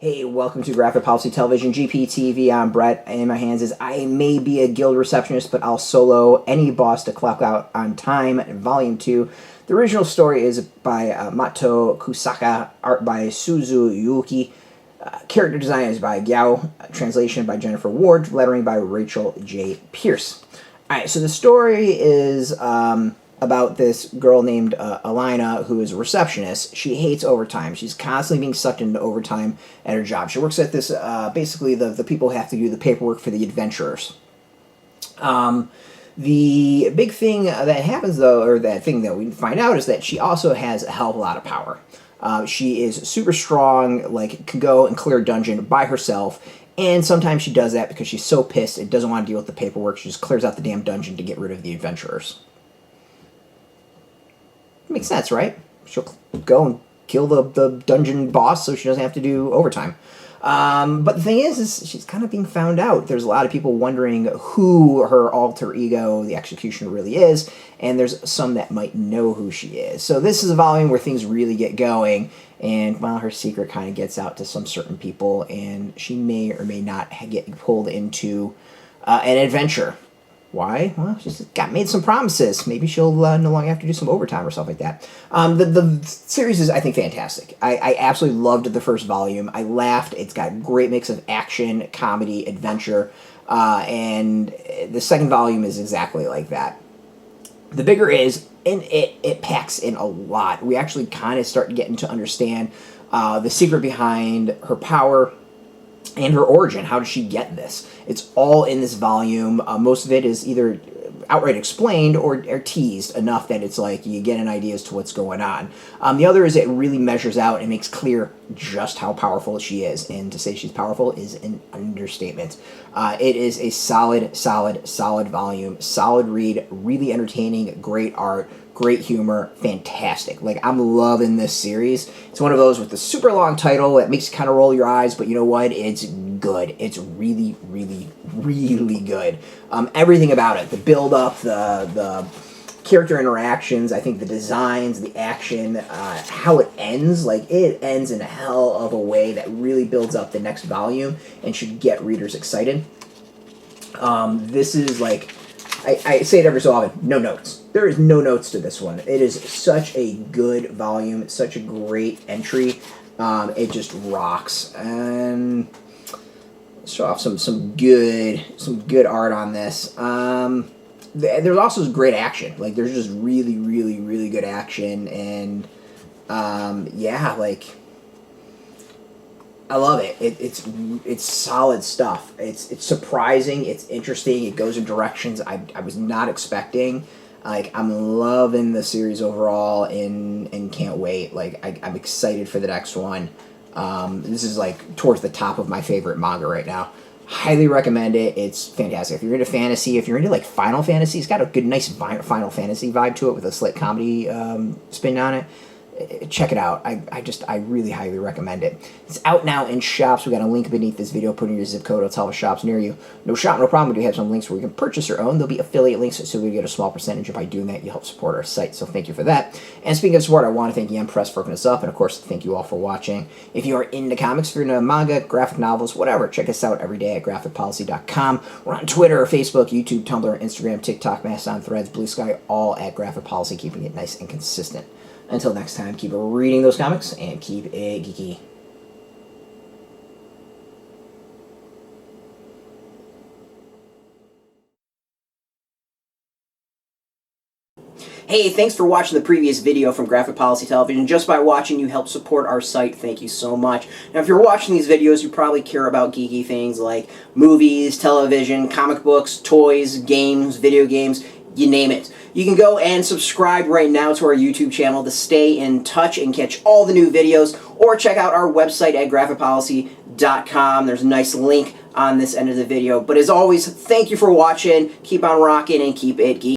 Hey, welcome to Graphic Policy Television, GPTV. I'm Brett, and in my hands is I may be a guild receptionist, but I'll solo any boss to clock out on time, Volume 2. The original story is by Mato, Kousaka, art by Suzu Yuuki, character design is by Gao, translation by Jennifer Ward, lettering by Rachel J. Pierce. Alright, so the story is about this girl named Alina, who is a receptionist. She hates overtime. She's constantly being sucked into overtime at her job. She works at this, basically the people who have to do the paperwork for the adventurers. The big thing that happens, though, or that thing that we find out, is that she also has a hell of a lot of power. She is super strong, like, can go and clear a dungeon by herself, and sometimes she does that because she's so pissed and doesn't want to deal with the paperwork. She just clears out the damn dungeon to get rid of the adventurers. Makes sense, right? She'll go and kill the dungeon boss so she doesn't have to do overtime. But the thing is she's kind of being found out. There's a lot of people wondering who her alter ego, the executioner, really is, and there's some that might know who she is. So this is a volume where things really get going, and, well, her secret kind of gets out to some certain people, and she may or may not get pulled into an adventure. Why? Well, she's made some promises. Maybe she'll no longer have to do some overtime or stuff like that. The series is, I think, fantastic. I absolutely loved the first volume. I laughed. It's got a great mix of action, comedy, adventure, and the second volume is exactly like that. The bigger is, and it packs in a lot. We actually kind of start getting to understand the secret behind her power and her origin. How did she get this? It's all in this volume. Most of it is either outright explained or teased enough that it's like you get an idea as to what's going on. The other is it really measures out and makes clear just how powerful she is, and to say she's powerful is an understatement. It is a solid volume, solid read, really entertaining, great art, great humor, fantastic. Like, I'm loving this series. It's one of those with the super long title that makes you kind of roll your eyes, but you know what? It's good. It's really, really, really good. Everything about it, the build-up, the character interactions, I think the designs, the action, how it ends, like, it ends in a hell of a way that really builds up the next volume and should get readers excited. This is, like, I say it every so often, no notes. There is no notes to this one. It is such a good volume, such a great entry. It just rocks. And let's show off some good art on this. There's also great action. Like, there's just really, really, really good action, and yeah, like, I love it. It's solid stuff. It's surprising. It's interesting. It goes in directions I was not expecting. Like, I'm loving the series overall, and can't wait. Like, I'm excited for the next one. This is, like, towards the top of my favorite manga right now. Highly recommend it. It's fantastic. If you're into fantasy, if you're into, like, Final Fantasy, it's got a good, nice Final Fantasy vibe to it with a slick comedy spin on it. Check it out. I really highly recommend it. It's out now in shops. We got a link beneath this video. Put in your zip code. It'll tell the shops near you. No shop, no problem. We do have some links where you can purchase your own. There'll be affiliate links, so we get a small percentage. By doing that, you help support our site, so thank you for that. And speaking of support, I want to thank Yam Press for hooking us up, and of course, thank you all for watching. If you are into comics, if you're into manga, graphic novels, whatever, check us out every day at graphicpolicy.com. We're on Twitter, Facebook, YouTube, Tumblr, Instagram, TikTok, Mastodon, Threads, Blue Sky, all at Graphic Policy, keeping it nice and consistent. Until next time, keep reading those comics and keep it geeky. Hey, thanks for watching the previous video from Graphic Policy Television. Just by watching, you help support our site. Thank you so much. Now, if you're watching these videos, you probably care about geeky things like movies, television, comic books, toys, games, video games, you name it. You can go and subscribe right now to our YouTube channel to stay in touch and catch all the new videos, or check out our website at graphicpolicy.com. There's a nice link on this end of the video. But as always, thank you for watching. Keep on rocking and keep it geeky.